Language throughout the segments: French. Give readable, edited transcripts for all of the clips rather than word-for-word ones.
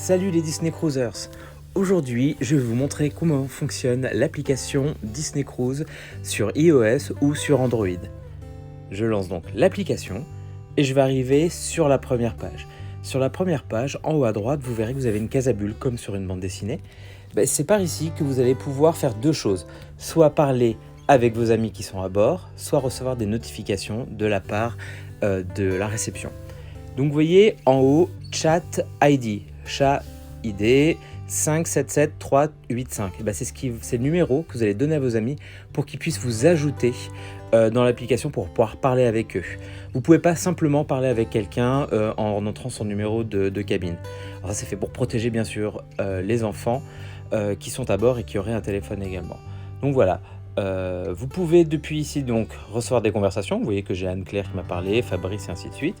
Salut les Disney Cruisers. Aujourd'hui, je vais vous montrer comment fonctionne l'application Disney Cruise sur iOS ou sur Android. Je lance donc l'application et je vais arriver sur la première page. Sur la première page, en haut à droite, vous verrez que vous avez une case à bulles comme sur une bande dessinée. C'est par ici que vous allez pouvoir faire deux choses. Soit parler avec vos amis qui sont à bord, soit recevoir des notifications de la part de la réception. Donc vous voyez en haut, Chat ID, chat ID 577385. C'est le numéro que vous allez donner à vos amis pour qu'ils puissent vous ajouter dans l'application pour pouvoir parler avec eux. Vous ne pouvez pas simplement parler avec quelqu'un en entrant son numéro de cabine. Alors ça, c'est fait pour protéger bien sûr les enfants qui sont à bord et qui auraient un téléphone également. Donc voilà. Vous pouvez depuis ici donc recevoir des conversations. Vous voyez que j'ai Anne-Claire qui m'a parlé, Fabrice et ainsi de suite.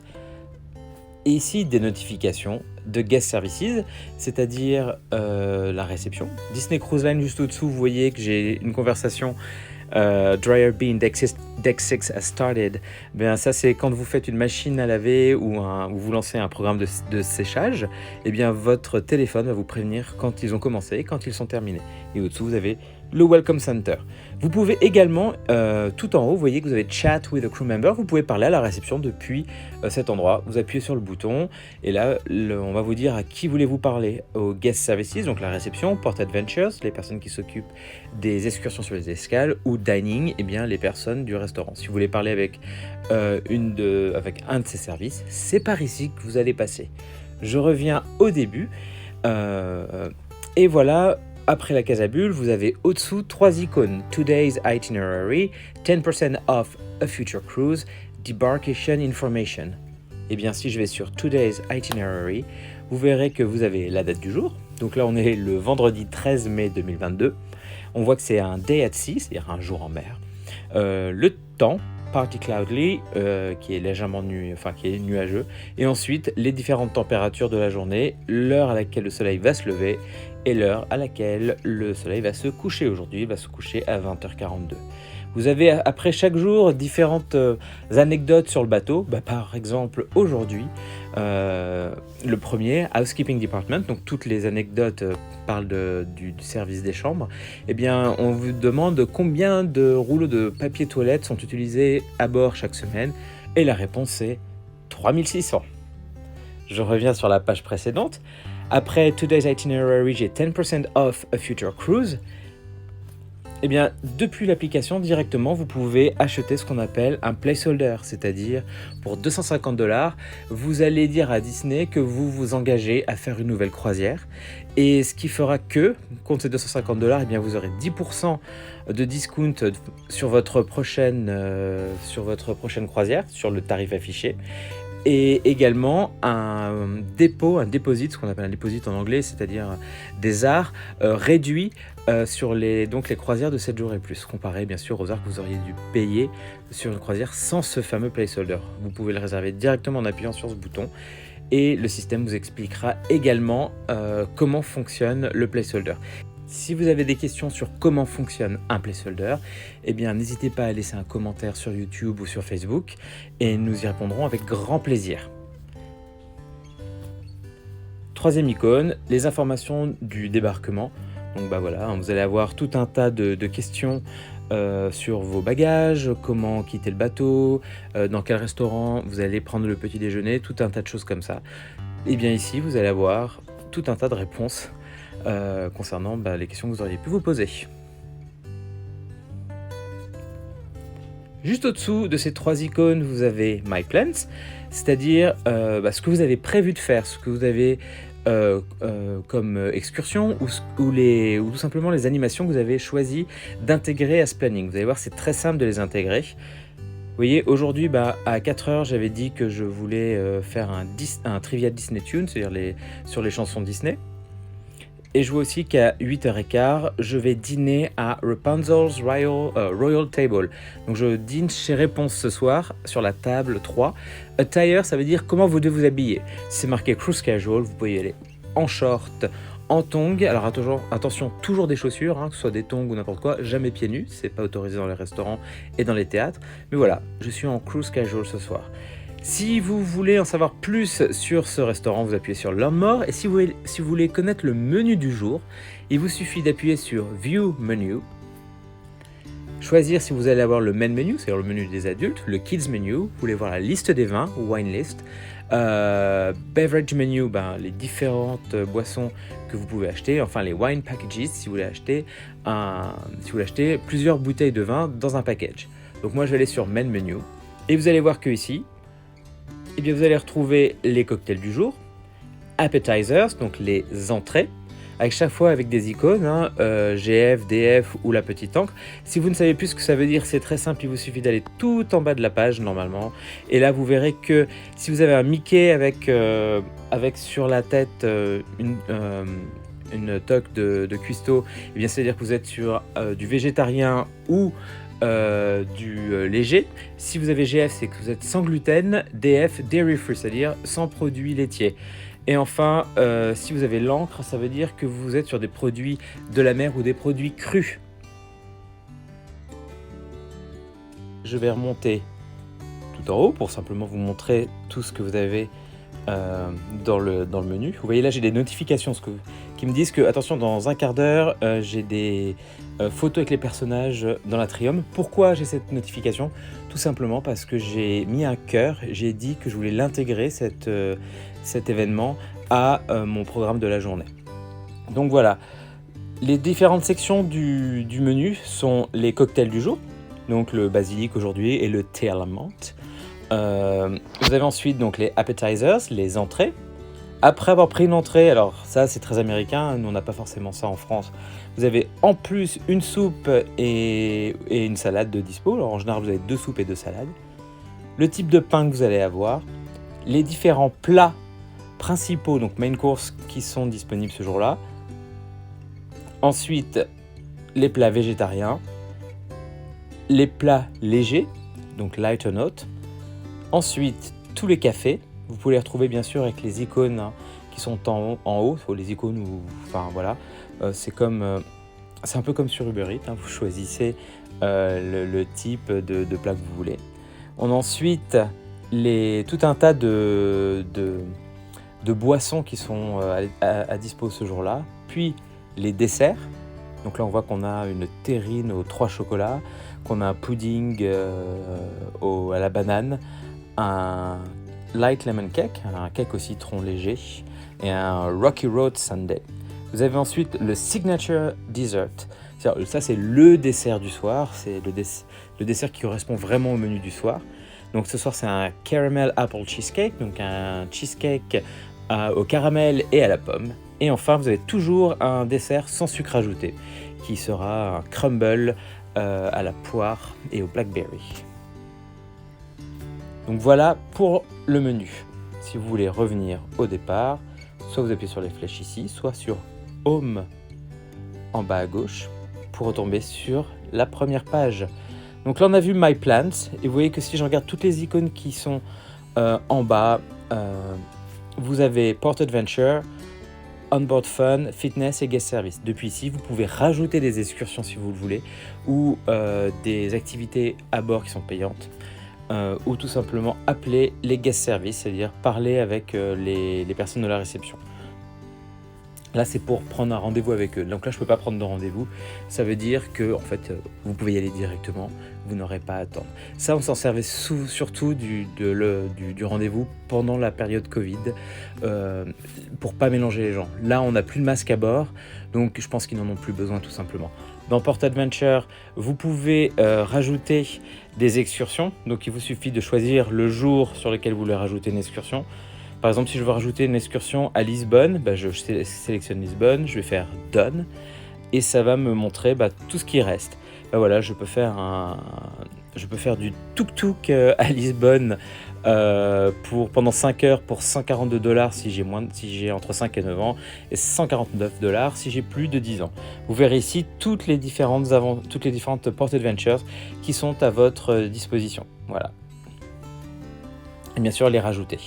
Et ici des notifications de Guest Services, c'est-à-dire la réception. Disney Cruise Line juste au-dessous, vous voyez que j'ai une conversation Dryer Bean Deck 6 has started. Ça c'est quand vous faites une machine à laver ou vous lancez un programme de séchage, votre téléphone va vous prévenir quand ils ont commencé et quand ils sont terminés. Et au-dessous vous avez le Welcome Center. Vous pouvez également, tout en haut, vous voyez que vous avez Chat with a crew member. Vous pouvez parler à la réception depuis cet endroit. Vous appuyez sur le bouton et là, on va vous dire à qui voulez-vous parler. Au Guest Services, donc la réception, Port Adventures, les personnes qui s'occupent des excursions sur les escales, ou Dining, les personnes du restaurant. Si vous voulez parler avec un de ces services, c'est par ici que vous allez passer. Je reviens au début et voilà. Après la case à bulles, vous avez au-dessous 3 icônes. Today's itinerary, 10% off a future cruise, debarkation information. Si je vais sur Today's itinerary, vous verrez que vous avez la date du jour. Donc là, on est le vendredi 13 mai 2022. On voit que c'est un day at sea, c'est-à-dire un jour en mer. Le temps, partly cloudy, qui est légèrement nuageux. Et ensuite, les différentes températures de la journée, l'heure à laquelle le soleil va se lever et l'heure à laquelle le soleil va se coucher. Aujourd'hui, il va se coucher à 20h42. Vous avez après chaque jour différentes anecdotes sur le bateau. Par exemple, aujourd'hui, le premier, Housekeeping Department, donc toutes les anecdotes parlent du service des chambres. On vous demande combien de rouleaux de papier toilette sont utilisés à bord chaque semaine. Et la réponse est 3600. Je reviens sur la page précédente. Après Today's Itinerary, j'ai 10% off a future cruise. Depuis l'application, directement, vous pouvez acheter ce qu'on appelle un placeholder, c'est-à-dire pour $250, vous allez dire à Disney que vous vous engagez à faire une nouvelle croisière. Et ce qui fera que, contre ces $250, vous aurez 10% de discount sur votre prochaine croisière, sur le tarif affiché. Et également un deposit, ce qu'on appelle un deposit en anglais, c'est-à-dire des arts réduits sur les croisières de 7 jours et plus, comparé bien sûr aux arts que vous auriez dû payer sur une croisière sans ce fameux placeholder. Vous pouvez le réserver directement en appuyant sur ce bouton et le système vous expliquera également comment fonctionne le placeholder. Si vous avez des questions sur comment fonctionne un placeholder, n'hésitez pas à laisser un commentaire sur YouTube ou sur Facebook et nous y répondrons avec grand plaisir. Troisième icône, les informations du débarquement. Donc vous allez avoir tout un tas de questions sur vos bagages, comment quitter le bateau, dans quel restaurant vous allez prendre le petit déjeuner, tout un tas de choses comme ça. Ici, vous allez avoir tout un tas de réponses concernant les questions que vous auriez pu vous poser. Juste au-dessous de ces 3 icônes, vous avez My Plans, c'est-à-dire ce que vous avez prévu de faire, ce que vous avez comme excursion ou tout simplement les animations que vous avez choisi d'intégrer à ce planning. Vous allez voir, c'est très simple de les intégrer. Vous voyez, aujourd'hui, à 4h, j'avais dit que je voulais faire un trivia Disney Tune, c'est-à-dire sur les chansons Disney. Et je vois aussi qu'à 8h15, je vais dîner à Rapunzel's Royal Table. Donc je dîne chez Réponse ce soir, sur la table 3. Attire, ça veut dire comment vous devez vous habiller. C'est marqué Cruise Casual, vous pouvez y aller en short, en tongs. Alors attention, toujours des chaussures, que ce soit des tongs ou n'importe quoi, jamais pieds nus, c'est pas autorisé dans les restaurants et dans les théâtres. Mais voilà, je suis en Cruise Casual ce soir. Si vous voulez en savoir plus sur ce restaurant, vous appuyez sur Learn More. Et si vous voulez connaître le menu du jour, il vous suffit d'appuyer sur View Menu. Choisir si vous allez avoir le main menu, c'est-à-dire le menu des adultes, le kids menu, vous voulez voir la liste des vins, wine list, beverage menu, les différentes boissons que vous pouvez acheter, enfin les wine packages si vous voulez acheter plusieurs bouteilles de vin dans un package. Donc moi je vais aller sur main menu et vous allez voir que ici, vous allez retrouver les cocktails du jour, appetizers, donc les entrées, avec chaque fois avec des icônes, GF, DF ou la petite encre. Si vous ne savez plus ce que ça veut dire, c'est très simple, il vous suffit d'aller tout en bas de la page normalement. Et là, vous verrez que si vous avez un Mickey avec sur la tête une toque de cuistot, eh bien c'est-à-dire que vous êtes sur du végétarien ou du léger. Si vous avez GF, c'est que vous êtes sans gluten, DF, dairy free, c'est-à-dire sans produits laitiers. Et enfin, si vous avez l'encre, ça veut dire que vous êtes sur des produits de la mer ou des produits crus. Je vais remonter tout en haut pour simplement vous montrer tout ce que vous avez dans le menu. Vous voyez là, j'ai des notifications qui me disent que, attention, dans un quart d'heure, j'ai des photos avec les personnages dans l'Atrium. Pourquoi j'ai cette notification ? Tout simplement parce que j'ai mis un cœur, j'ai dit que je voulais l'intégrer, cet événement, à mon programme de la journée. Donc voilà, les différentes sections du menu sont les cocktails du jour, donc le basilic aujourd'hui et le thé à la menthe. Vous avez ensuite donc les appetizers, les entrées. Après avoir pris une entrée, alors ça c'est très américain, nous on n'a pas forcément ça en France, vous avez en plus une soupe et une salade de dispo. Alors en général vous avez 2 soupes et 2 salades. Le type de pain que vous allez avoir, les différents plats principaux, donc main course, qui sont disponibles ce jour-là. Ensuite, les plats végétariens, les plats légers, donc light or not. Ensuite, tous les cafés. Vous pouvez les retrouver bien sûr avec les icônes qui sont en haut, les icônes c'est un peu comme sur Uber Eats, vous choisissez le type de plat que vous voulez. On a ensuite tout un tas de boissons qui sont à dispo ce jour-là, puis les desserts. Donc là on voit qu'on a une terrine aux 3 chocolats, qu'on a un pudding à la banane, un light lemon cake, un cake au citron léger et un Rocky Road Sundae. Vous avez ensuite le signature dessert. Ça c'est le dessert du soir, c'est le dessert qui correspond vraiment au menu du soir. Donc ce soir c'est un caramel apple cheesecake, donc un cheesecake au caramel et à la pomme. Et enfin vous avez toujours un dessert sans sucre ajouté, qui sera un crumble à la poire et au blackberry. Donc voilà pour le menu. Si vous voulez revenir au départ, soit vous appuyez sur les flèches ici, soit sur Home en bas à gauche pour retomber sur la première page. Donc là on a vu My Plans et vous voyez que si je regarde toutes les icônes qui sont en bas, vous avez Port Adventure, Onboard Fun, Fitness et Guest Service. Depuis ici, vous pouvez rajouter des excursions si vous le voulez ou des activités à bord qui sont payantes. Ou tout simplement appeler les guest services, c'est-à-dire parler avec les personnes de la réception. Là, c'est pour prendre un rendez-vous avec eux. Donc là, je ne peux pas prendre de rendez-vous. Ça veut dire que, en fait, vous pouvez y aller directement. Vous n'aurez pas à attendre. Ça, on s'en servait surtout du rendez-vous pendant la période Covid pour pas mélanger les gens. Là, on n'a plus de masque à bord, donc je pense qu'ils n'en ont plus besoin tout simplement. Dans Port Adventure, vous pouvez rajouter des excursions. Donc, il vous suffit de choisir le jour sur lequel vous voulez rajouter une excursion. Par exemple, si je veux rajouter une excursion à Lisbonne, je sélectionne Lisbonne, je vais faire Done et ça va me montrer tout ce qui reste. Voilà, je peux faire du tuk-tuk à Lisbonne pendant 5 heures pour $142 si j'ai entre 5 et 9 ans et $149 si j'ai plus de 10 ans. Vous verrez ici toutes les différentes Port Adventures qui sont à votre disposition. Voilà. Et bien sûr, les rajouter.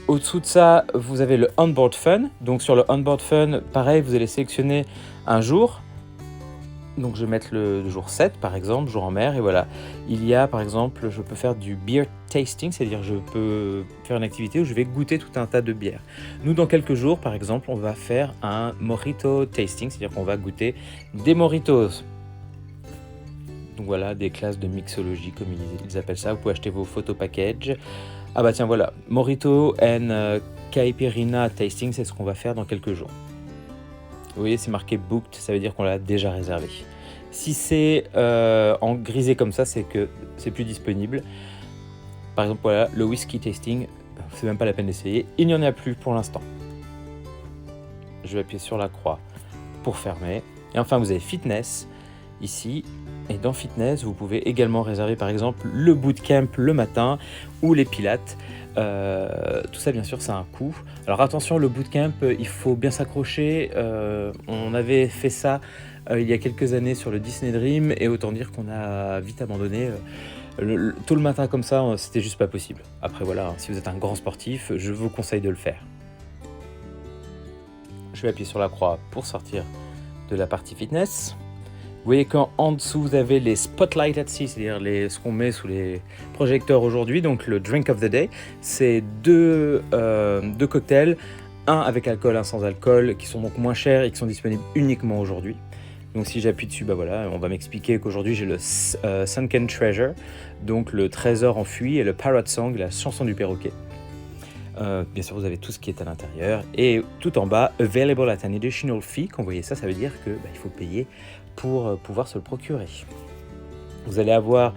Au-dessous de ça, vous avez le Onboard Fun. Donc sur le Onboard Fun, pareil, vous allez sélectionner un jour. Donc je vais mettre le jour 7 par exemple, jour en mer, et voilà. Il y a par exemple, je peux faire du beer tasting, c'est-à-dire je peux faire une activité où je vais goûter tout un tas de bières. Nous dans quelques jours par exemple, on va faire un mojito tasting, c'est-à-dire qu'on va goûter des mojitos. Donc voilà, des classes de mixologie comme ils appellent ça, vous pouvez acheter vos photo packages. Ah bah tiens voilà, mojito and caipirinha tasting, c'est ce qu'on va faire dans quelques jours. Vous voyez, c'est marqué booked, ça veut dire qu'on l'a déjà réservé. Si c'est en grisé comme ça, c'est que c'est plus disponible. Par exemple, voilà, le whisky tasting, c'est même pas la peine d'essayer. Il n'y en a plus pour l'instant. Je vais appuyer sur la croix pour fermer. Et enfin, vous avez fitness ici. Et dans fitness, vous pouvez également réserver par exemple le bootcamp le matin ou les pilates. Tout ça, bien sûr, ça a un coût. Alors attention, le bootcamp, il faut bien s'accrocher. On avait fait ça il y a quelques années sur le Disney Dream et autant dire qu'on a vite abandonné. Tôt le matin comme ça, c'était juste pas possible. Après voilà, si vous êtes un grand sportif, je vous conseille de le faire. Je vais appuyer sur la croix pour sortir de la partie fitness. Vous voyez qu'en dessous, vous avez les Spotlight at Sea, c'est-à-dire ce qu'on met sous les projecteurs aujourd'hui. Donc le Drink of the Day, c'est deux cocktails, un avec alcool, un sans alcool, qui sont donc moins chers et qui sont disponibles uniquement aujourd'hui. Donc si j'appuie dessus, bah voilà, on va m'expliquer qu'aujourd'hui j'ai le Sunken Treasure, donc le trésor enfui, et le Parrot Song, la chanson du perroquet. Bien sûr, vous avez tout ce qui est à l'intérieur. Et tout en bas, Available at an additional fee. Quand vous voyez ça, ça veut dire que il faut payer pour pouvoir se le procurer. Vous allez avoir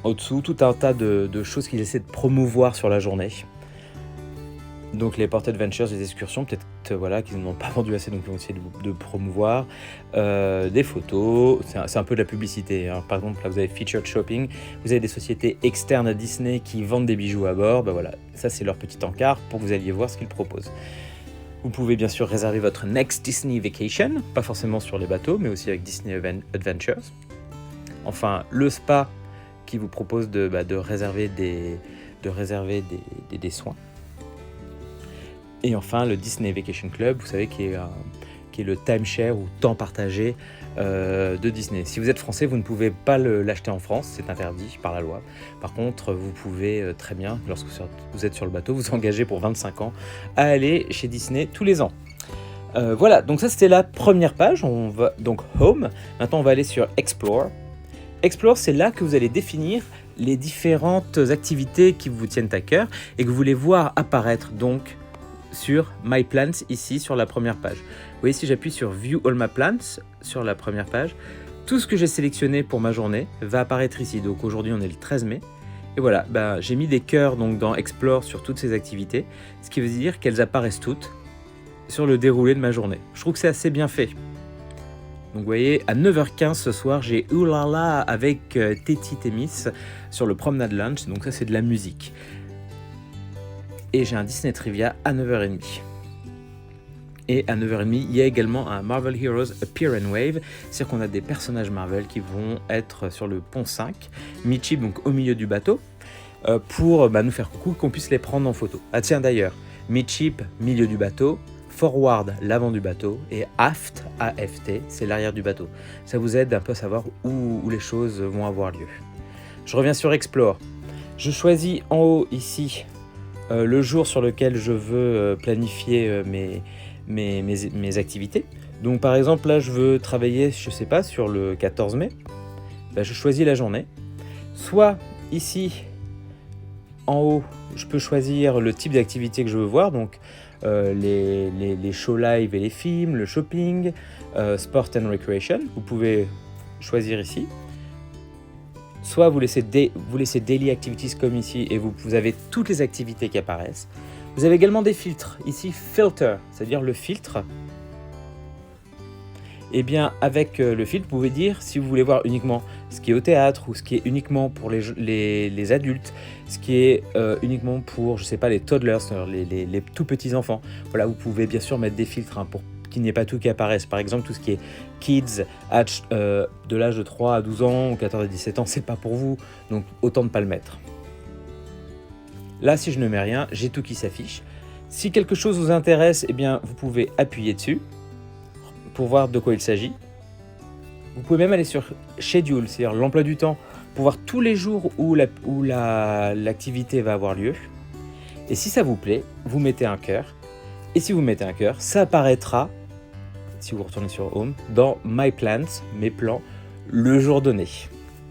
au-dessous tout un tas de choses qu'ils essaient de promouvoir sur la journée. Donc les Port Adventures, les excursions, peut-être voilà, qu'ils n'ont pas vendu assez, donc ils vont essayer de promouvoir. Des photos, c'est un peu de la publicité. Hein. Par exemple, là vous avez Featured Shopping, vous avez des sociétés externes à Disney qui vendent des bijoux à bord. Ben voilà, ça c'est leur petit encart pour que vous alliez voir ce qu'ils proposent. Vous pouvez bien sûr réserver votre Next Disney Vacation, pas forcément sur les bateaux, mais aussi avec Disney Adventures. Enfin, le spa qui vous propose de réserver des soins. Et enfin, le Disney Vacation Club, vous savez, qui est le timeshare ou temps partagé de Disney. Si vous êtes français, vous ne pouvez pas l'acheter en France, c'est interdit par la loi. Par contre, vous pouvez très bien, lorsque vous êtes sur le bateau, vous engager pour 25 ans à aller chez Disney tous les ans. Voilà, donc ça c'était la première page, on va donc Home. Maintenant on va aller sur Explore. Explore, c'est là que vous allez définir les différentes activités qui vous tiennent à cœur et que vous voulez voir apparaître donc sur My Plans ici sur la première page. Vous voyez, si j'appuie sur View All My Plans sur la première page, tout ce que j'ai sélectionné pour ma journée va apparaître ici. Donc aujourd'hui on est le 13 mai et voilà, j'ai mis des cœurs donc dans Explore sur toutes ces activités, ce qui veut dire qu'elles apparaissent toutes sur le déroulé de ma journée. Je trouve que c'est assez bien fait. Donc vous voyez, à 9h15 ce soir, j'ai Oulala avec Teti Temis sur le Promenade Lunch, donc ça c'est de la musique. Et j'ai un Disney Trivia à 9h30. Et à 9h30, il y a également un Marvel Heroes Appear and Wave, c'est-à-dire qu'on a des personnages Marvel qui vont être sur le pont 5, Mitchip donc au milieu du bateau, pour nous faire coucou, qu'on puisse les prendre en photo. Ah tiens d'ailleurs, Mitchip, milieu du bateau, Forward, l'avant du bateau, et Aft, AFT, c'est l'arrière du bateau. Ça vous aide un peu à savoir où les choses vont avoir lieu. Je reviens sur Explore. Je choisis en haut ici le jour sur lequel je veux planifier mes activités. Donc par exemple là je veux travailler, je sais pas, sur le 14 mai. Je choisis la journée. Soit ici en haut je peux choisir le type d'activité que je veux voir, donc les shows live et les films, le shopping, sport and recreation, vous pouvez choisir ici. Soit vous laissez Daily Activities comme ici et vous avez toutes les activités qui apparaissent. Vous avez également des filtres. Ici, Filter, c'est-à-dire le filtre. Et bien, avec le filtre, vous pouvez dire si vous voulez voir uniquement ce qui est au théâtre ou ce qui est uniquement pour les adultes, ce qui est uniquement pour, je sais pas, les toddlers, les tout petits enfants. Voilà, vous pouvez bien sûr mettre des filtres pour qu'il n'y ait pas tout qui apparaisse. Par exemple, tout ce qui est kids de l'âge de 3 à 12 ans ou 14 à 17 ans, c'est pas pour vous, donc autant ne pas le mettre. Là, si je ne mets rien, j'ai tout qui s'affiche. Si quelque chose vous intéresse, eh bien, vous pouvez appuyer dessus pour voir de quoi il s'agit. Vous pouvez même aller sur Schedule, c'est-à-dire l'emploi du temps, pour voir tous les jours où l'activité va avoir lieu. Et si ça vous plaît, vous mettez un cœur. Et si vous mettez un cœur, ça apparaîtra, si vous retournez sur Home, dans My Plans, mes plans, le jour donné.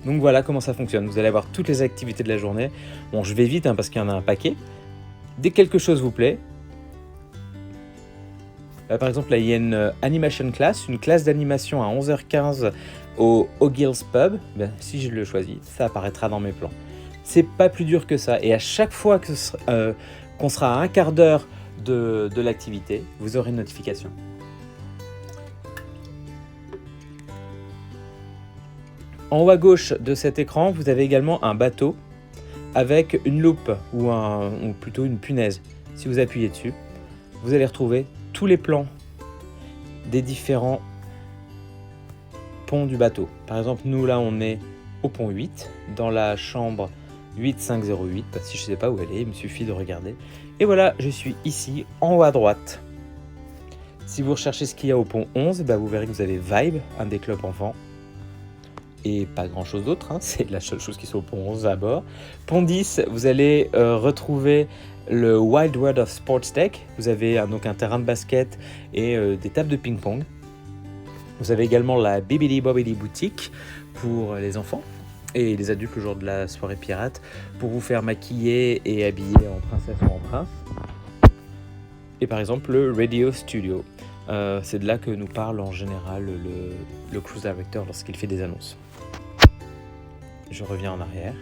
Donc voilà comment ça fonctionne. Vous allez avoir toutes les activités de la journée. Bon, je vais vite parce qu'il y en a un paquet. Dès que quelque chose vous plaît, par exemple, là, il y a une animation class, une classe d'animation à 11h15 au O'Gill's Pub. Ben, si je le choisis, ça apparaîtra dans mes plans. C'est pas plus dur que ça. Et à chaque fois qu'on sera à un quart d'heure de l'activité, vous aurez une notification. En haut à gauche de cet écran, vous avez également un bateau avec une loupe ou plutôt une punaise. Si vous appuyez dessus, vous allez retrouver tous les plans des différents ponts du bateau. Par exemple, nous là, on est au pont 8, dans la chambre 8508. Si je ne sais pas où elle est, il me suffit de regarder. Et voilà, je suis ici, en haut à droite. Si vous recherchez ce qu'il y a au pont 11, vous verrez que vous avez Vibe, un des clubs enfants. Et pas grand chose d'autre, c'est la seule chose qui soit au pont 11 à bord. Pont 10, vous allez retrouver le Wild World of Sports Tech. Vous avez donc un terrain de basket et des tables de ping-pong. Vous avez également la Bibidi Bobidi boutique pour les enfants et les adultes le jour de la soirée pirate pour vous faire maquiller et habiller en princesse ou en prince. Et par exemple le Radio Studio. C'est de là que nous parle en général le cruise director lorsqu'il fait des annonces. Je reviens en arrière.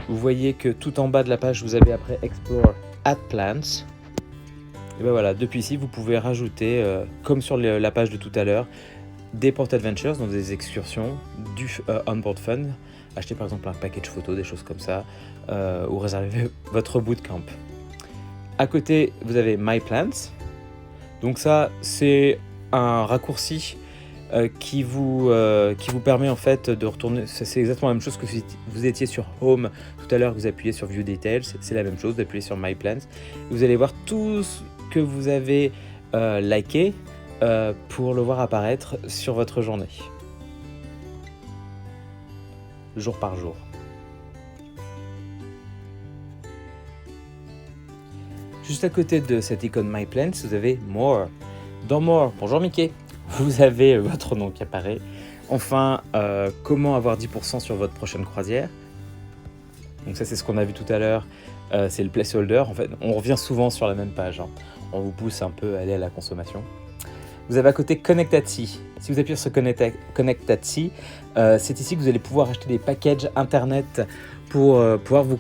Vous voyez que tout en bas de la page, vous avez après Explore Add Plans. Et ben voilà, depuis ici, vous pouvez rajouter, comme sur la page de tout à l'heure, des port adventures, donc des excursions, du onboard fun, acheter par exemple un package photo, des choses comme ça, ou réserver votre bootcamp. À côté, vous avez My Plans. Donc ça, c'est un raccourci qui vous permet en fait de retourner. C'est exactement la même chose que si vous étiez sur Home tout à l'heure, vous appuyez sur View Details, c'est la même chose d'appuyer sur My Plans. Vous allez voir tout ce que vous avez liké pour le voir apparaître sur votre journée, jour par jour. Juste à côté de cette icône My Plans, vous avez More. Dans More, bonjour Mickey, vous avez votre nom qui apparaît. Enfin, comment avoir 10% sur votre prochaine croisière. Donc ça, c'est ce qu'on a vu tout à l'heure, c'est le placeholder. En fait, on revient souvent sur la même page. On vous pousse un peu à aller à la consommation. Vous avez à côté Connect at Sea. Si vous appuyez sur Connect at Sea, c'est ici que vous allez pouvoir acheter des packages internet pour pouvoir vous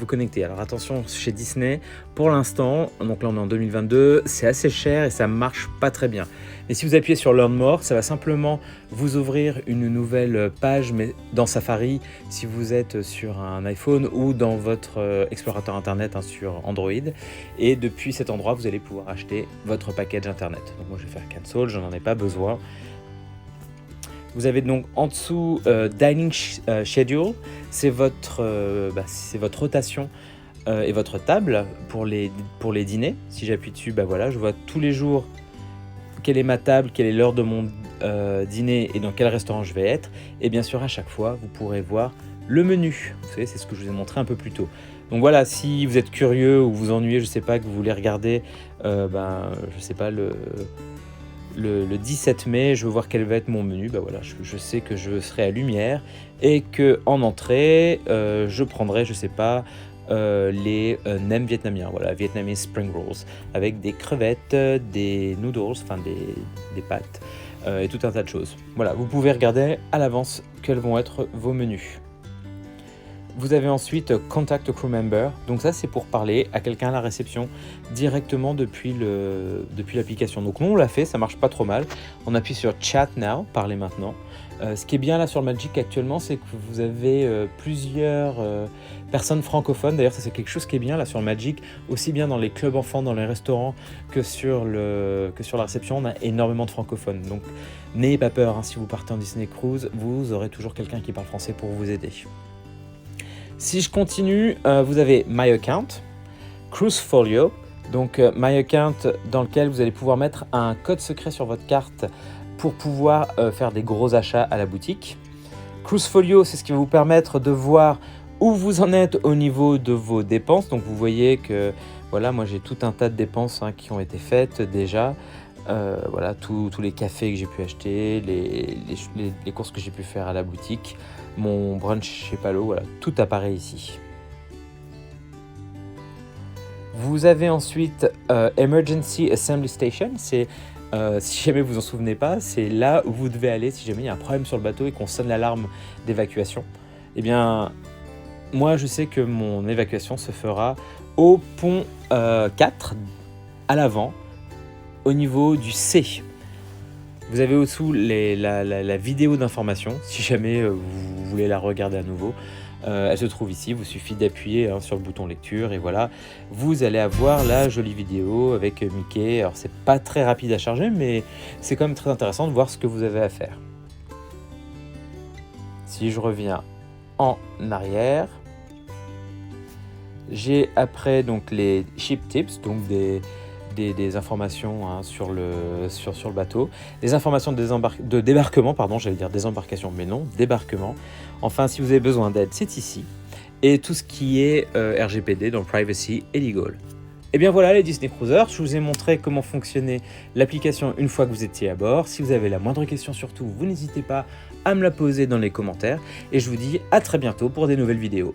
connecter. Alors attention, chez Disney, pour l'instant, donc là on est en 2022, c'est assez cher et ça marche pas très bien. Mais si vous appuyez sur Learn More, ça va simplement vous ouvrir une nouvelle page, mais dans Safari, si vous êtes sur un iPhone ou dans votre explorateur internet sur Android. Et depuis cet endroit, vous allez pouvoir acheter votre package internet. Donc moi je vais faire Cancel, je n'en ai pas besoin. Vous avez donc en dessous Dining Schedule, c'est votre rotation et votre table pour les dîners. Si j'appuie dessus, voilà, je vois tous les jours quelle est ma table, quelle est l'heure de mon dîner et dans quel restaurant je vais être. Et bien sûr, à chaque fois, vous pourrez voir le menu. Vous savez, c'est ce que je vous ai montré un peu plus tôt. Donc voilà, si vous êtes curieux ou vous ennuyez, je sais pas, que vous voulez regarder, je sais pas, le 17 mai, je veux voir quel va être mon menu. Voilà, je sais que je serai à Lumière et que en entrée, je prendrai, je sais pas, les nems vietnamiens, voilà, Vietnamese spring rolls, avec des crevettes, des noodles, enfin des pâtes et tout un tas de choses. Voilà, vous pouvez regarder à l'avance quels vont être vos menus. Vous avez ensuite Contact a Crew Member, donc ça c'est pour parler à quelqu'un à la réception directement depuis l'application. Donc nous on l'a fait, ça marche pas trop mal. On appuie sur Chat Now, parler maintenant. Ce qui est bien là sur Magic actuellement, c'est que vous avez plusieurs personnes francophones. D'ailleurs ça c'est quelque chose qui est bien là sur Magic, aussi bien dans les clubs enfants, dans les restaurants que sur la réception, on a énormément de francophones. Donc n'ayez pas peur, si vous partez en Disney Cruise, vous aurez toujours quelqu'un qui parle français pour vous aider. Si je continue, vous avez My Account, Cruise Folio, donc My Account dans lequel vous allez pouvoir mettre un code secret sur votre carte pour pouvoir faire des gros achats à la boutique. Cruisefolio, c'est ce qui va vous permettre de voir où vous en êtes au niveau de vos dépenses. Donc vous voyez que voilà, moi j'ai tout un tas de dépenses qui ont été faites déjà. Voilà, tous les cafés que j'ai pu acheter, les courses que j'ai pu faire à la boutique, mon brunch chez Palo, voilà, tout apparaît ici. Vous avez ensuite Emergency Assembly Station, c'est si jamais vous en souvenez pas, c'est là où vous devez aller si jamais il y a un problème sur le bateau et qu'on sonne l'alarme d'évacuation. Eh bien, moi je sais que mon évacuation se fera au pont 4, à l'avant, au niveau du C. Vous avez au-dessous la vidéo d'information, si jamais vous voulez la regarder à nouveau. Elle se trouve ici, il vous suffit d'appuyer sur le bouton lecture et voilà, vous allez avoir la jolie vidéo avec Mickey. Alors c'est pas très rapide à charger, mais c'est quand même très intéressant de voir ce que vous avez à faire. Si je reviens en arrière, j'ai après donc les ship tips, donc des informations sur le bateau, des informations de débarquement, pardon, j'allais dire désembarcation, mais non, débarquement. Enfin, si vous avez besoin d'aide, c'est ici. Et tout ce qui est RGPD, donc Privacy et Legal. Et bien voilà les Disney Cruisers, je vous ai montré comment fonctionnait l'application une fois que vous étiez à bord. Si vous avez la moindre question surtout, vous n'hésitez pas à me la poser dans les commentaires. Et je vous dis à très bientôt pour des nouvelles vidéos.